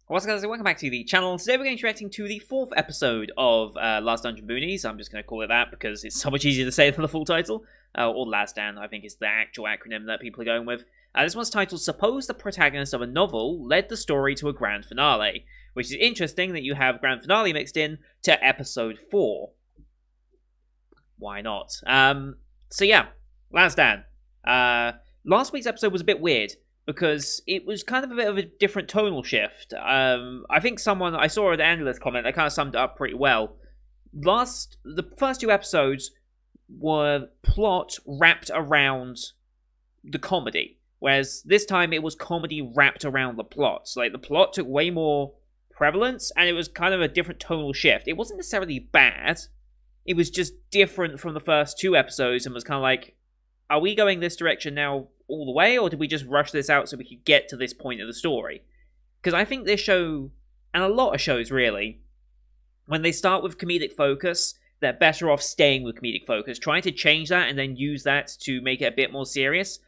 What's up, guys? Welcome back to the channel. Today we're going to be reacting to the 4th episode of Last Dungeon Boonies. I'm just going to call it that because it's so much easier to say than the full title. Or Last Dan, I think is the actual acronym that people are going with. This one's titled, Suppose the protagonist of a novel led the story to a grand finale. Which is interesting that you have grand finale mixed in to episode 4. Why not? So yeah, Last Dan. Last week's episode was a bit weird, because it was kind of a bit of a different tonal shift. I think I saw an analyst comment that kind of summed it up pretty well. The first 2 episodes were plot wrapped around the comedy, whereas this time it was comedy wrapped around the plot. So, like, the plot took way more prevalence, and it was kind of a different tonal shift. It wasn't necessarily bad, it was just different from the first 2 episodes, and was kind of like, are we going this direction now all the way, or did we just rush this out so we could get to this point of the story? Because I think this show, and a lot of shows really, when they start with comedic focus, they're better off staying with comedic focus. Trying to change that and then use that to make it a bit more serious,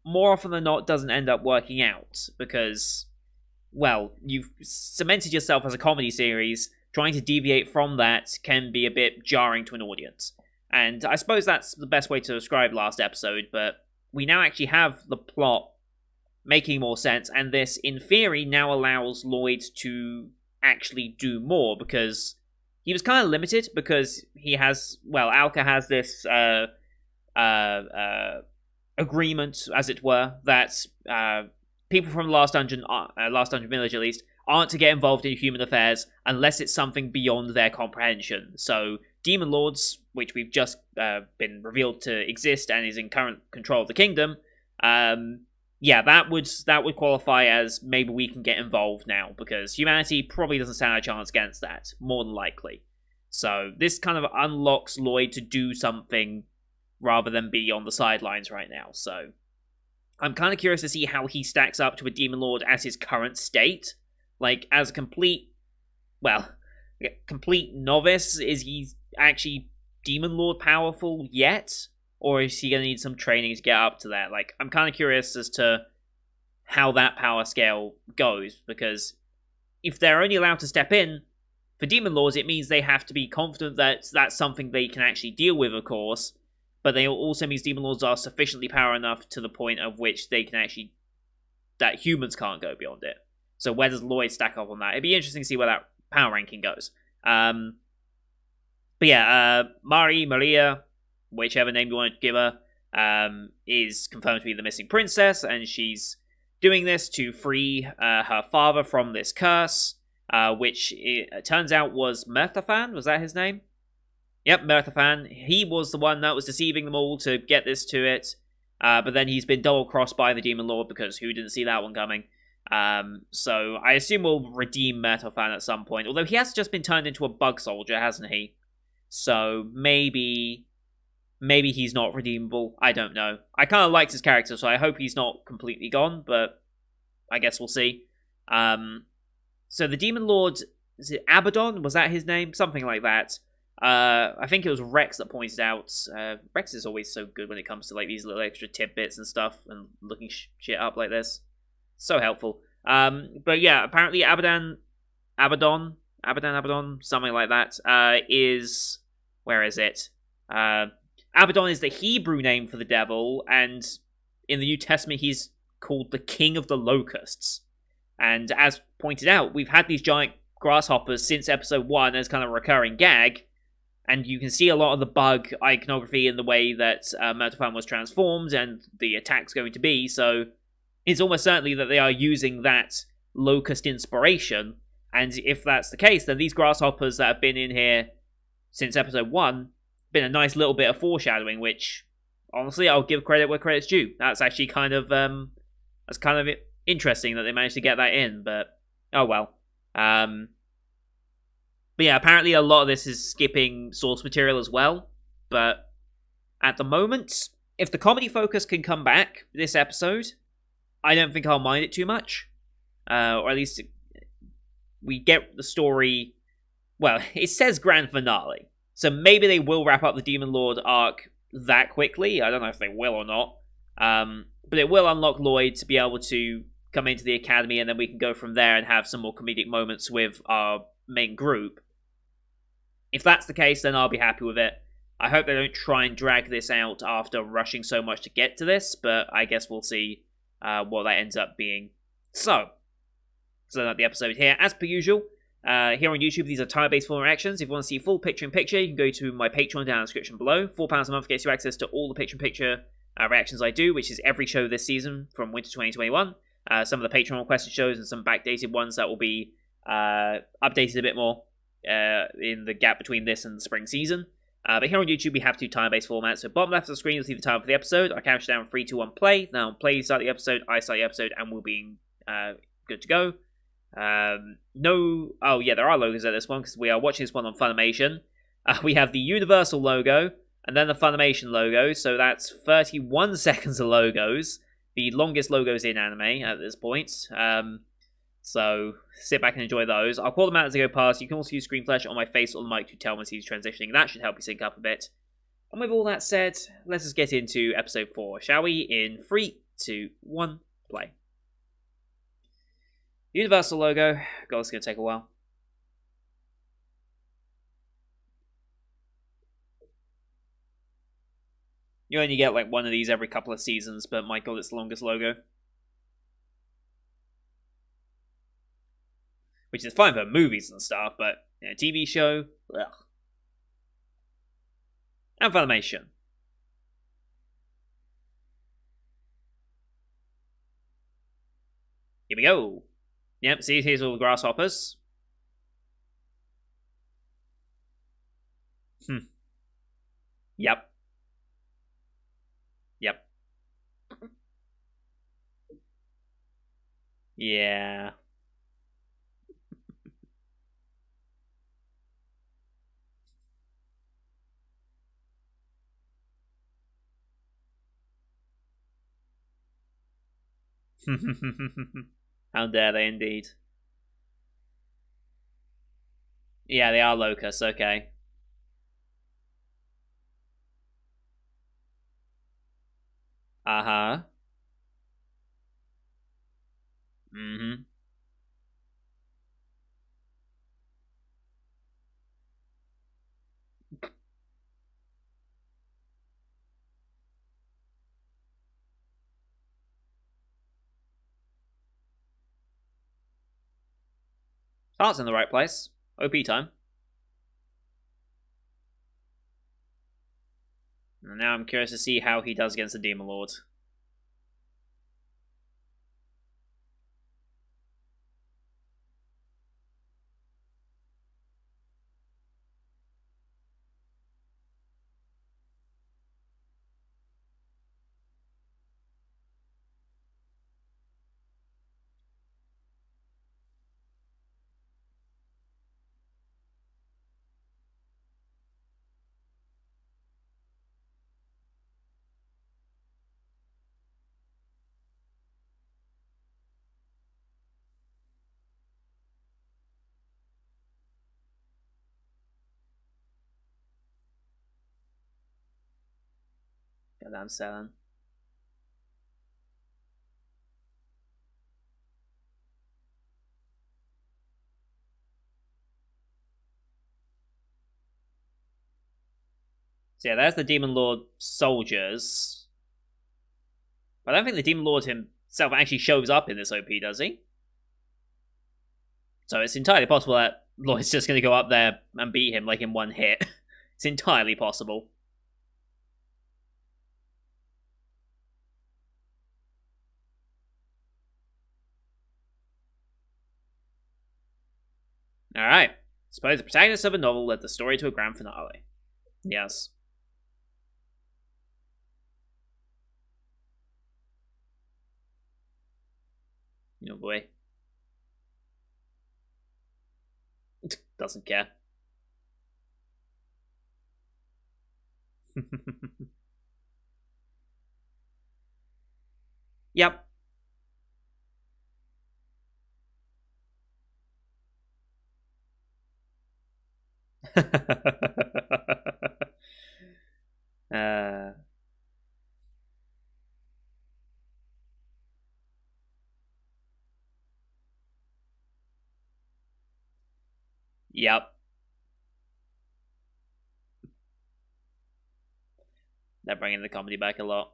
more often than not, doesn't end up working out. Because, well, you've cemented yourself as a comedy series. Trying to deviate from that can be a bit jarring to an audience. And I suppose that's the best way to describe last episode, but we now actually have the plot making more sense, and this, in theory, now allows Lloyd to actually do more, because he was kind of limited, because he has, well, Alka has this agreement, as it were, that people from Last Dungeon Village at least, aren't to get involved in human affairs unless it's something beyond their comprehension. So, Demon Lords, which we've just been revealed to exist and is in current control of the kingdom, yeah, that would qualify as maybe we can get involved now, because humanity probably doesn't stand a chance against that, more than likely. So this kind of unlocks Lloyd to do something rather than be on the sidelines right now. So I'm kind of curious to see how he stacks up to a Demon Lord at his current state. Like, as a complete novice, is he actually Demon Lord powerful yet? Or is he going to need some training to get up to that? Like, I'm kind of curious as to how that power scale goes, because if they're only allowed to step in for Demon Lords, it means they have to be confident that that's something they can actually deal with, of course, but they also means Demon Lords are sufficiently powerful enough to the point of which they can actually, that humans can't go beyond it. So where does Lloyd stack up on that? It'd be interesting to see where that power ranking goes. But yeah, Maria, whichever name you want to give her, is confirmed to be the missing princess, and she's doing this to free her father from this curse, which it turns out was Murthafan. Was that his name? Yep, Murthafan. He was the one that was deceiving them all to get this to it, but then he's been double-crossed by the Demon Lord, because who didn't see that one coming? So I assume we'll redeem Murthafan at some point, although he has just been turned into a bug soldier, hasn't he? So maybe he's not redeemable. I don't know. I kind of liked his character, so I hope he's not completely gone, but I guess we'll see. So the Demon Lord, is it Abaddon? Was that his name? Something like that. I think it was Rex that pointed out. Rex is always so good when it comes to like these little extra tidbits and stuff, and looking shit up like this. So helpful. But yeah, apparently Abaddon, something like that, is... Where is it? Abaddon is the Hebrew name for the devil, and in the New Testament he's called the King of the Locusts. And as pointed out, we've had these giant grasshoppers since episode 1 as kind of a recurring gag, and you can see a lot of the bug iconography in the way that Murthafan was transformed and the attack's going to be, so it's almost certainly that they are using that locust inspiration, and if that's the case, then these grasshoppers that have been in here since episode 1, been a nice little bit of foreshadowing, which, honestly, I'll give credit where credit's due. That's actually kind of interesting that they managed to get that in, but oh well. But yeah, apparently a lot of this is skipping source material as well, but at the moment, if the comedy focus can come back this episode, I don't think I'll mind it too much. Or at least we get the story... Well, it says grand finale, so maybe they will wrap up the Demon Lord arc that quickly. I don't know if they will or not. But it will unlock Lloyd to be able to come into the academy, and then we can go from there and have some more comedic moments with our main group. If that's the case, then I'll be happy with it. I hope they don't try and drag this out after rushing so much to get to this, but I guess we'll see what that ends up being. So that's the episode here. As per usual, here on YouTube, these are tire-based form reactions. If you want to see full picture-in-picture, you can go to my Patreon down in the description below. £4 a month gets you access to all the picture-in-picture reactions I do, which is every show this season from winter 2021. Some of the Patreon requested shows and some backdated ones that will be updated a bit more in the gap between this and the spring season. But here on YouTube, we have two time-based formats. So bottom left of the screen, you'll see the time for the episode. I count down 3, 2, 1, play. Now, play, you start the episode, I start the episode, and we'll be good to go. Oh yeah, there are logos at this one, because we are watching this one on Funimation. We have the Universal logo, and then the Funimation logo, so that's 31 seconds of logos. The longest logos in anime at this point. So sit back and enjoy those. I'll call them out as they go past. You can also use screen flash on my face or the mic to tell when he's transitioning. That should help you sync up a bit. And with all that said, let's just get into episode 4, shall we? In 3, 2, 1, play. Universal logo. God, it's going to take a while. You only get like one of these every couple of seasons, but my god, it's the longest logo. Which is fine for movies and stuff, but a TV show, ugh. And Funimation. Here we go. Yep, see, here's all the grasshoppers. Yep. Yep. Yeah. How dare they, indeed. Yeah, they are locusts, okay. Uh-huh. Mm-hmm. Starts in the right place. OP time. And now I'm curious to see how he does against the Demon Lord. Goddamn selling. So yeah, there's the Demon Lord soldiers. But I don't think the Demon Lord himself actually shows up in this OP, does he? So it's entirely possible that Lloyd's just going to go up there and beat him like in one hit. It's entirely possible. Alright. Suppose the protagonist of a novel led the story to a grand finale. Yes. No boy. Doesn't care. Yep. uh, Yep. They're bringing the comedy back a lot.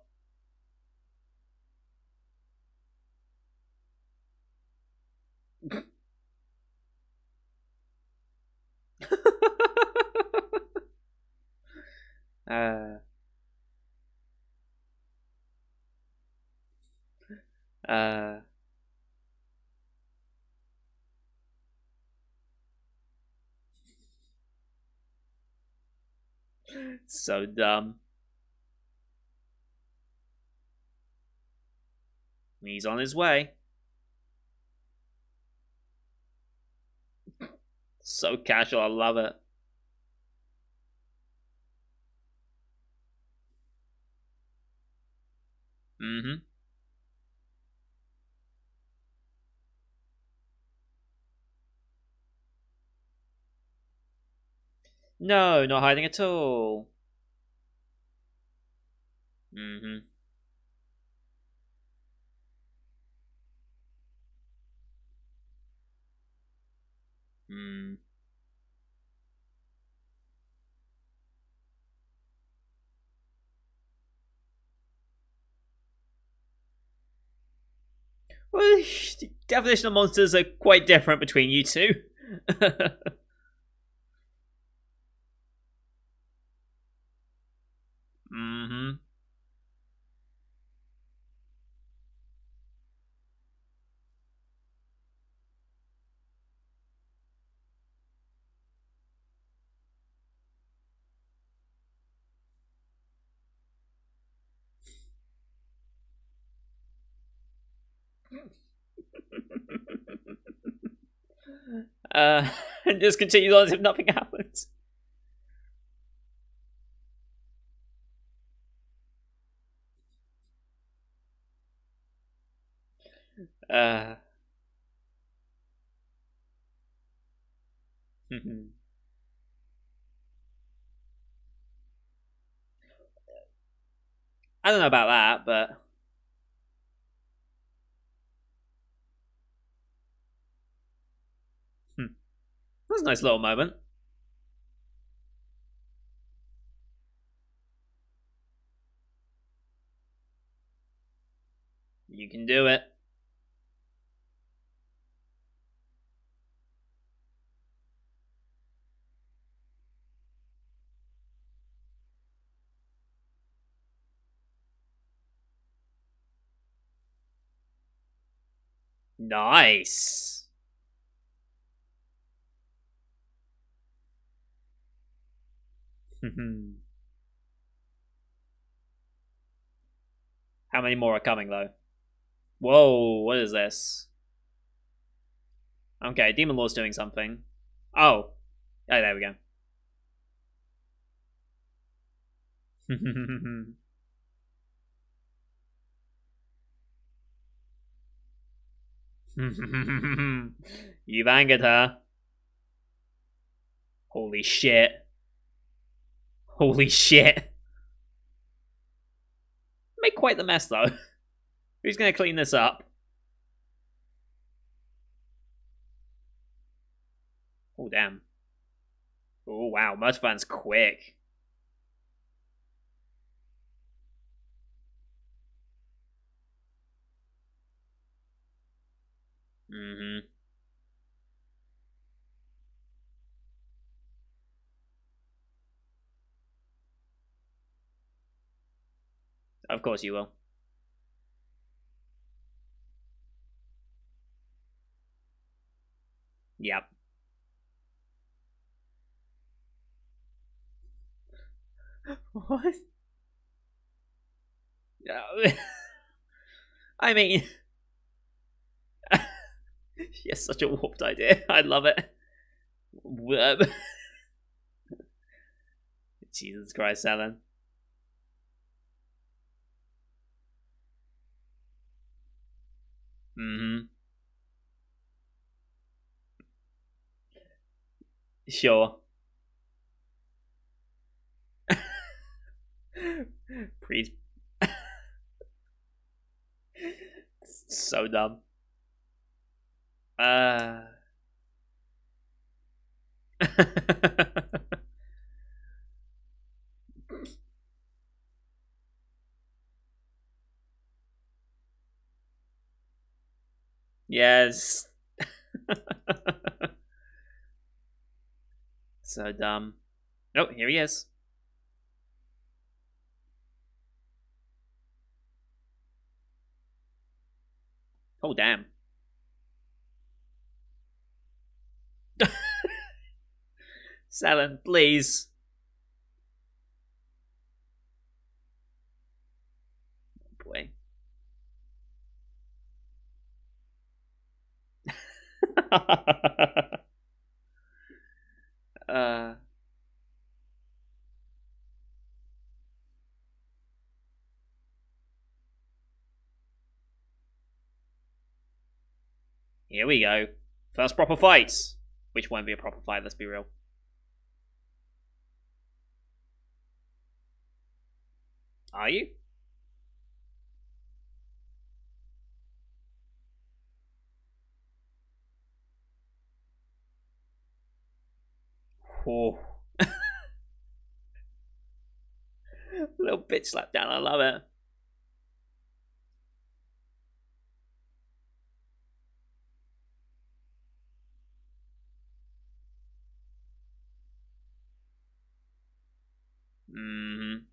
uh, uh, so dumb. He's on his way. So casual, I love it. Mm-hmm. No, not hiding at all. Mm-hmm. Mm. Well, the definition of monsters are quite different between you two. Mm-hmm. And just continues on as if nothing happens. Uh, I don't know about that, but that's a nice little moment. You can do it. Nice. How many more are coming, though? Whoa, what is this? Okay, Demon Lord's doing something. Oh. Oh, there we go. You've angered her. Holy shit. Holy shit. Make quite the mess, though. Who's gonna clean this up? Oh, damn. Oh, wow. Mudfan's quick. Mm-hmm. Of course you will. Yep. What? I mean, she has such a warped idea. I love it. Jesus Christ, Alan. Mm-hmm. Sure. Please. So dumb. Uh. Yes. So dumb. Oh, here he is. Oh, damn. Selen, please. Oh, boy. uh, Here we go. First proper fight. Which won't be a proper fight, let's be real. Are you? Oh. Little bitch slap down, I love it. Mm-hmm.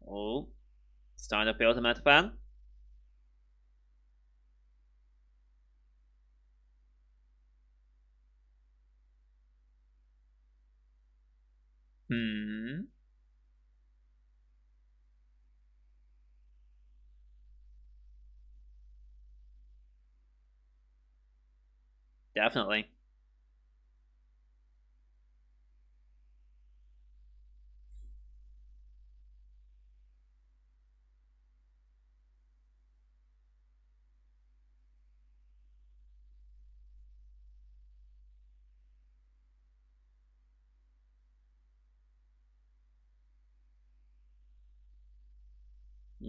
Oh. Starting to appeal to Metafan. Hmm. Definitely.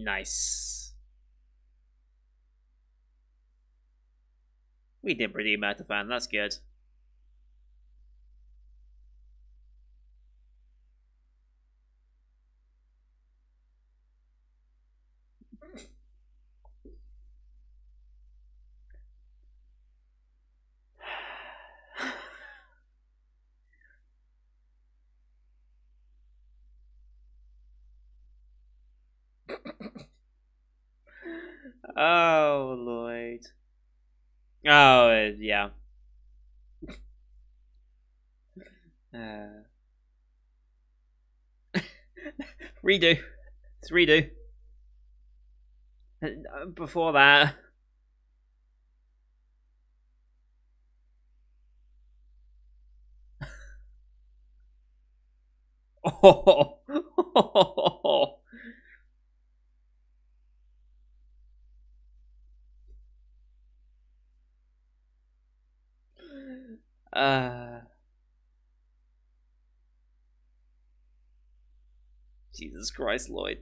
Nice. We did redeem Metafan, that's good. Oh, Lord. Oh, yeah. Uh, redo. It's redo. Before that. Oh. uh, Jesus Christ, Lloyd.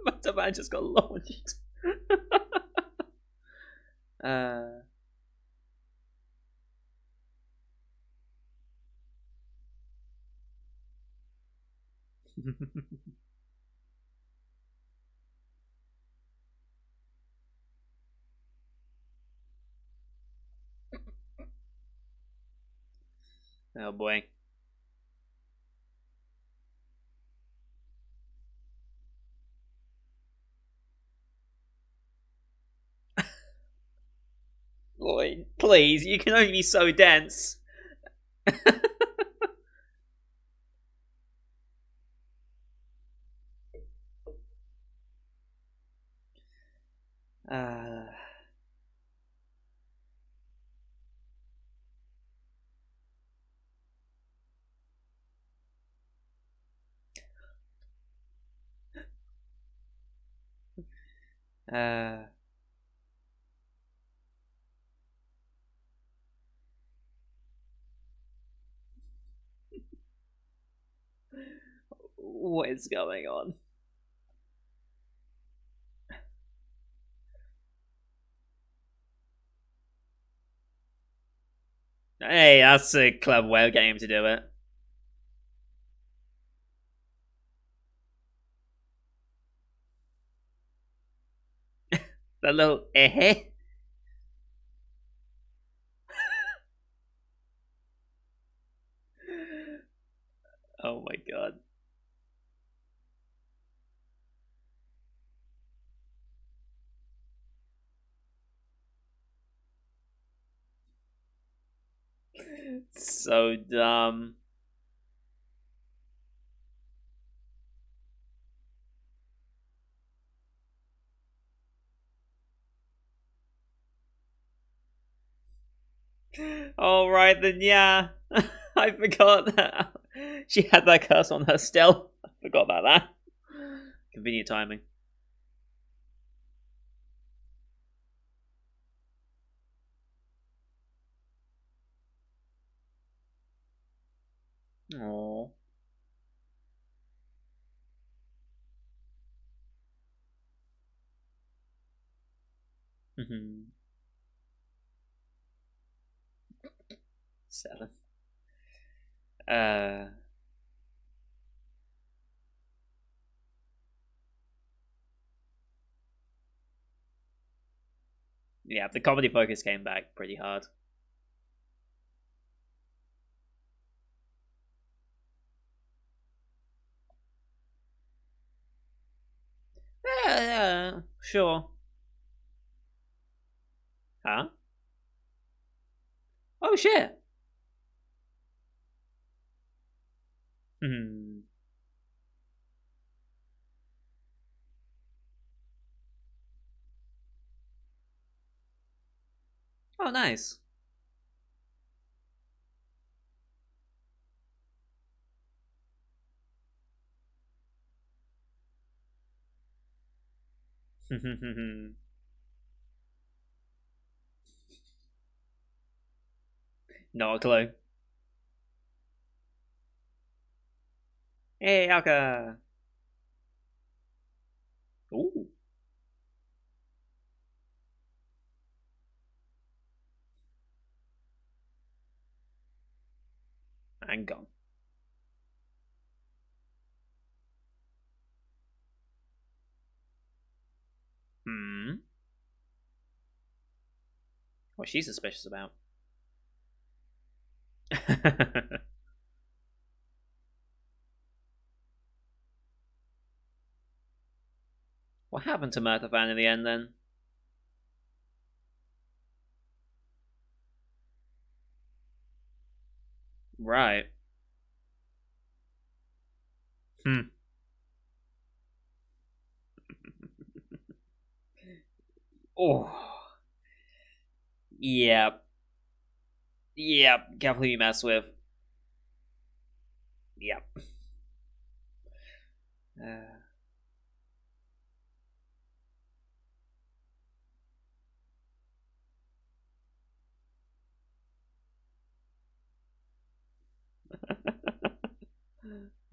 Metaman just got launched. uh, oh boy. Lloyd, please, you can only be so dense. uh, uh, What is going on? Hey, that's a clever way of getting him to do it. That little eh. Oh my god. So dumb. All right then, yeah. I forgot that she had that curse on her still. I forgot about that. Convenient timing. Oh. Seven. Uh. Yeah, the comedy focus came back pretty hard. Yeah, sure. Huh? Oh shit. Hmm. Oh, nice. Not a clue. Hey, Aka. Ooh, and gone. Hmm. What she's suspicious about? What happened to Murtha Fan in the end then? Right. Hmm. Oh. Yep. Yep. Careful who you mess with. Yep.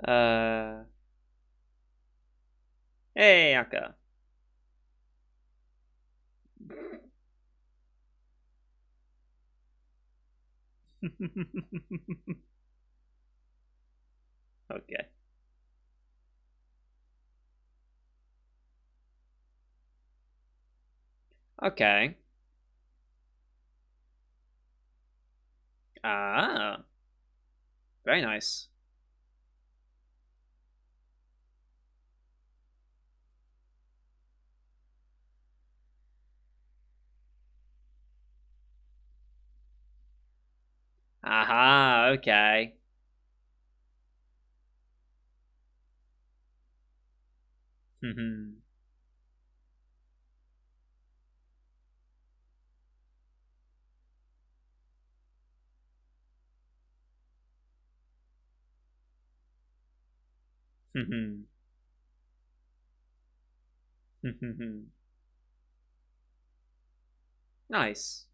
Uh. Hey, Aka. Okay. Okay. Ah. Very nice. Aha. Okay. Hmm. Hmm. Hmm. Nice.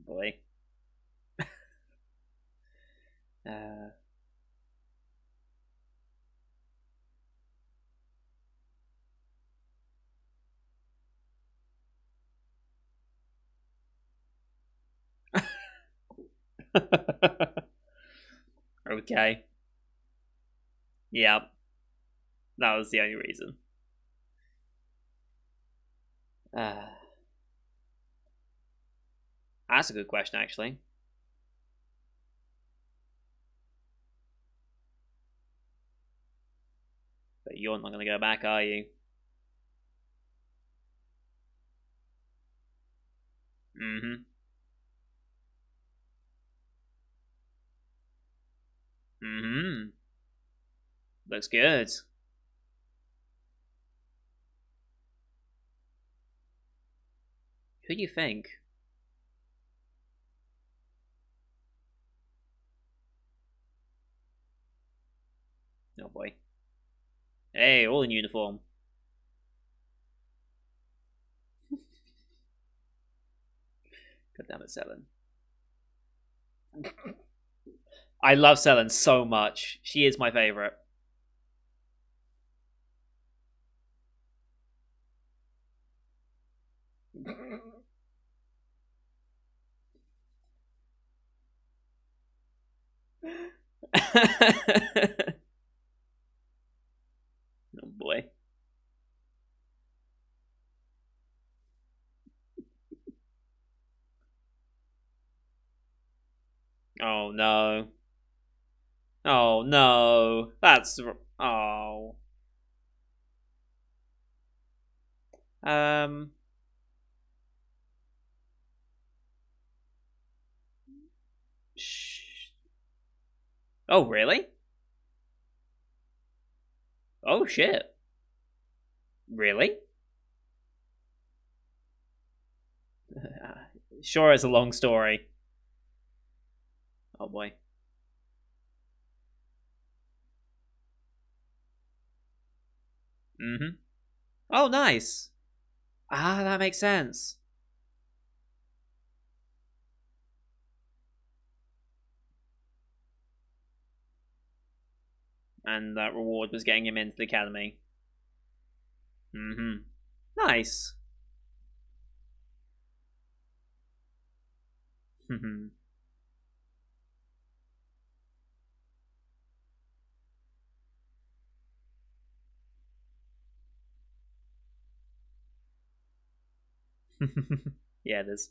Boy. Uh, okay. Yeah, that was the only reason. Uh, that's a good question, actually. But you're not going to go back, are you? Mm-hmm. Mm-hmm. Looks good. Who do you think? Oh boy. Hey, all in uniform. God damn it, Selen. I love Selen so much. She is my favorite. Oh boy. Oh no. Oh no. That's oh. Um. Oh really? Oh shit. Really? Sure, it's a long story. Oh boy. Mm-hmm. Oh, nice. Ah, that makes sense. And that reward was getting him into the academy. Mm-hmm. Nice. Yeah, it is.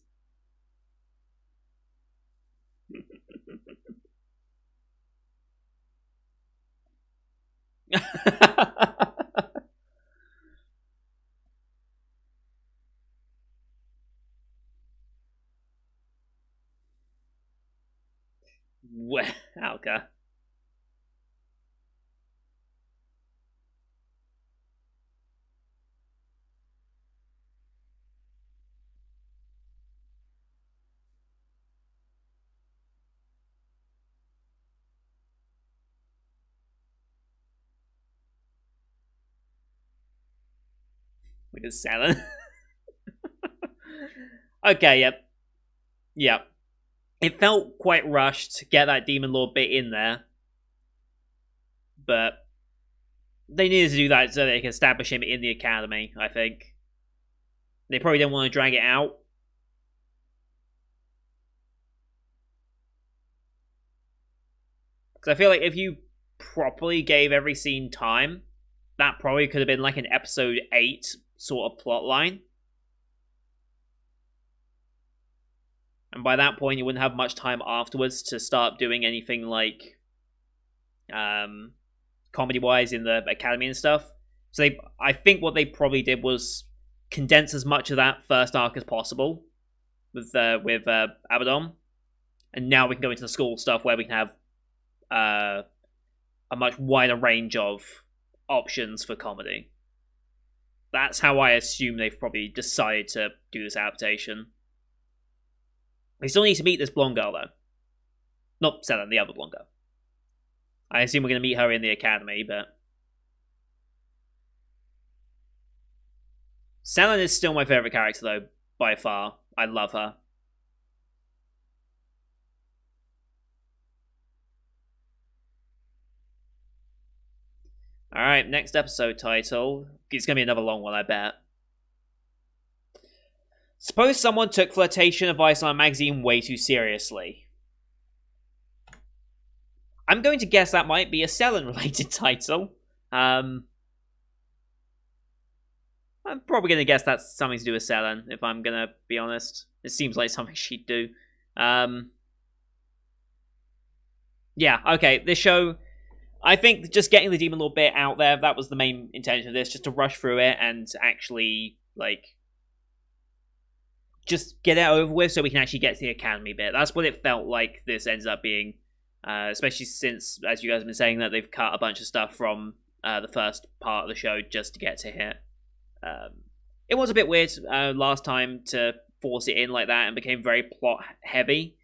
Well, Alka. With his salad. Okay, yep. Yep. It felt quite rushed to get that Demon Lord bit in there, but they needed to do that so they can establish him in the academy, I think. They probably didn't want to drag it out. Because I feel like if you properly gave every scene time, that probably could have been like an episode 8 sort of plot line. And by that point, you wouldn't have much time afterwards to start doing anything like comedy wise in the academy and stuff. So I think what they probably did was condense as much of that first arc as possible with Abaddon, and now we can go into the school stuff where we can have a much wider range of options for comedy. That's how I assume they've probably decided to do this adaptation. We still need to meet this blonde girl though. Not Selen, the other blonde girl. I assume we're going to meet her in the academy, but Selen is still my favorite character though, by far. I love her. Alright, next episode title. It's gonna be another long one, I bet. Suppose someone took flirtation advice on a magazine way too seriously. I'm going to guess that might be a Selen-related title. I'm probably going to guess that's something to do with Selen, if I'm going to be honest. It seems like something she'd do. Yeah, okay, this show... I think just getting the Demon Lord bit out there, that was the main intention of this, just to rush through it and actually, like... just get it over with so we can actually get to the Academy bit. That's what it felt like this ends up being. Especially since, as you guys have been saying, that they've cut a bunch of stuff from the first part of the show just to get to here. It was a bit weird last time to force it in like that and became very plot heavy.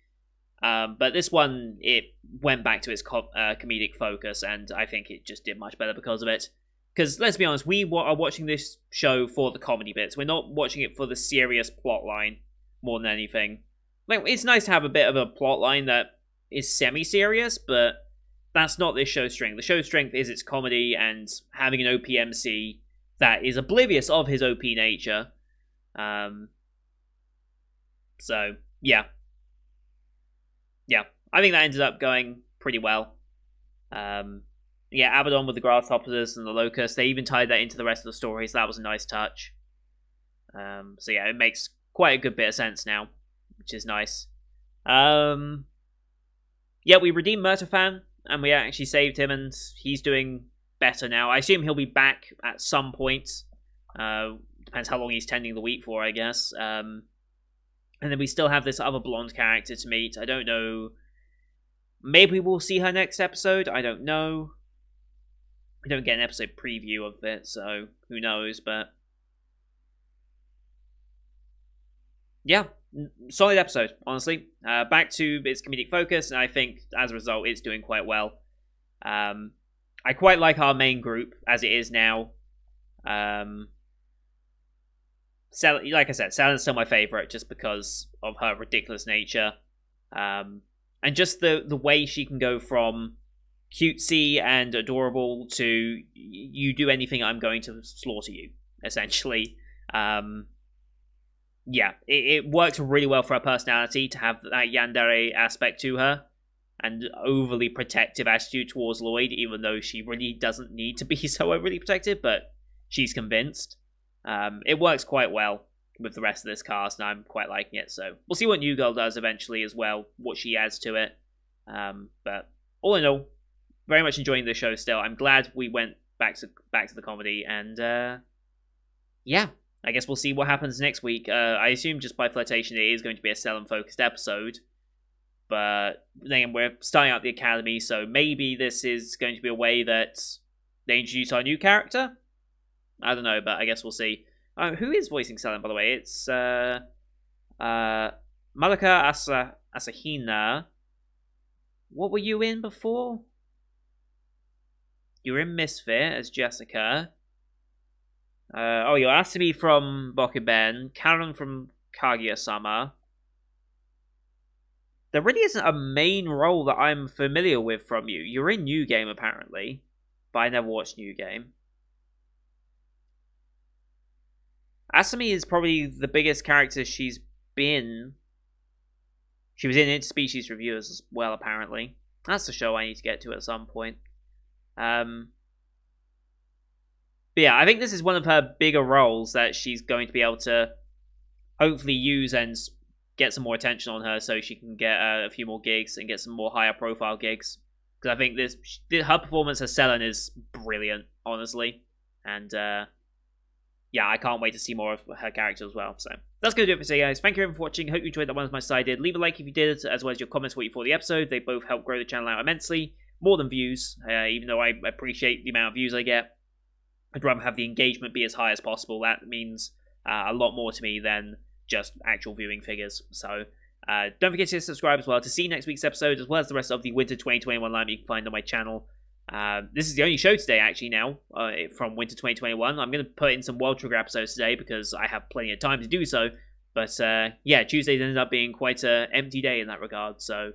But this one, it went back to its comedic focus, and I think it just did much better because of it. Because, let's be honest, we are watching this show for the comedy bits. We're not watching it for the serious plot line more than anything. Like, it's nice to have a bit of a plot line that is semi-serious, but that's not this show's strength. The show's strength is its comedy and having an OPMC that is oblivious of his OP nature. So, yeah. Yeah, I think that ended up going pretty well. Yeah, Abaddon with the grasshoppers and the locusts, they even tied that into the rest of the story, so that was a nice touch. So yeah, it makes quite a good bit of sense now, which is nice. Yeah, we redeemed Murtafan, and we actually saved him, and he's doing better now. I assume he'll be back at some point. Depends how long he's tending the wheat for, I guess. And then we still have this other blonde character to meet. I don't know. Maybe we'll see her next episode. I don't know. We don't get an episode preview of it, so who knows, but... yeah, solid episode, honestly. Back to its comedic focus, and I think, as a result, it's doing quite well. I quite like our main group, as it is now. Like I said, Selen's still my favourite, just because of her ridiculous nature. And just the way she can go from cutesy and adorable to you do anything, I'm going to slaughter you, essentially. Yeah, it works really well for her personality to have that yandere aspect to her and overly protective attitude towards Lloyd, even though she really doesn't need to be so overly protective, but she's convinced. It works quite well with the rest of this cast, and I'm quite liking it, so we'll see what New Girl does eventually as well, what she adds to it. But all in all, very much enjoying the show still. I'm glad we went back to the comedy, and yeah, I guess we'll see what happens next week. I assume just by flirtation it is going to be a Selen-focused episode, but then we're starting out the Academy, so maybe this is going to be a way that they introduce our new character? I don't know, but I guess we'll see. Who is voicing Selen, by the way? It's Malika Asahina. What were you in before? You were in Misfit as Jessica. You're Asami from Bokuben, Karen from Kaguya-sama. There really isn't a main role that I'm familiar with from you. You're in New Game, apparently, but I never watched New Game. Asami is probably the biggest character she's been. She was in Interspecies Reviewers as well, apparently. That's the show I need to get to at some point. But yeah, I think this is one of her bigger roles that she's going to be able to hopefully use and get some more attention on her so she can get a few more gigs and get some more higher profile gigs. Because I think her performance as Selen is brilliant, honestly. And yeah, I can't wait to see more of her character as well. So that's going to do it for today, guys. Thank you everyone for watching. Hope you enjoyed that one as much as I did. Leave a like if you did, as well as your comments what you thought of the episode. They both help grow the channel out immensely. More than views, even though I appreciate the amount of views I get. I'd rather have the engagement be as high as possible. That means a lot more to me than just actual viewing figures. So don't forget to subscribe as well to see next week's episode, as well as the rest of the Winter 2021 lineup you can find on my channel. This is the only show today, actually, now, from Winter 2021. I'm going to put in some World Trigger episodes today, because I have plenty of time to do so. But, yeah, Tuesdays ended up being quite an empty day in that regard, so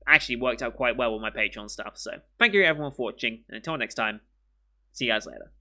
actually worked out quite well with my Patreon stuff. So, thank you everyone for watching, and until next time, See you guys later.